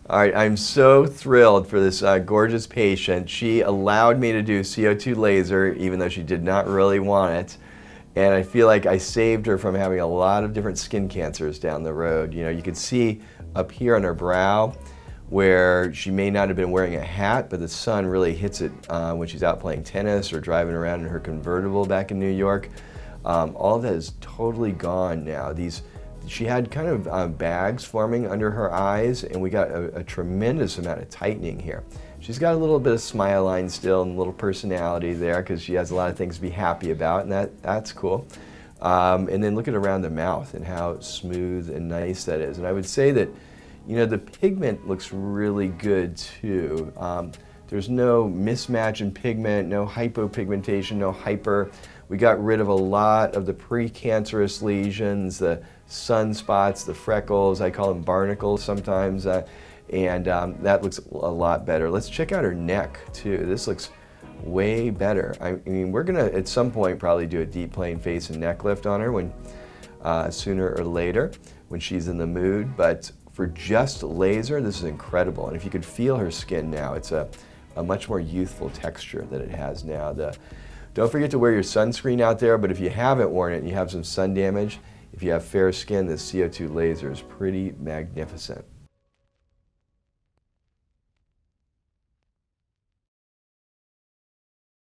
All right, I'm so thrilled for this gorgeous patient. She allowed me to do CO2 laser even though she did not really want it. And I feel like I saved her from having a lot of different skin cancers down the road. You know, you can see up here on her brow where she may not have been wearing a hat, but the sun really hits it when she's out playing tennis or driving around in her convertible back in New York. All of that is totally gone now. She had kind of bags forming under her eyes, and we got a tremendous amount of tightening here. She's got a little bit of smile line still and a little personality there because she has a lot of things to be happy about, and that's cool. And then look at around the mouth and how smooth and nice that is. And I would say that, you know, the pigment looks really good too. There's no mismatch in pigment, no hypopigmentation, no hyper. We got rid of a lot of the precancerous lesions, the sunspots, the freckles, I call them barnacles sometimes, and that looks a lot better. Let's check out her neck too. This looks way better. I mean, we're gonna at some point probably do a deep plane face and neck lift on her when sooner or later when she's in the mood, but for just laser, this is incredible. And if you could feel her skin now, it's a much more youthful texture that it has now. Don't forget to wear your sunscreen out there, but if you haven't worn it and you have some sun damage, if you have fair skin, this CO2 laser is pretty magnificent.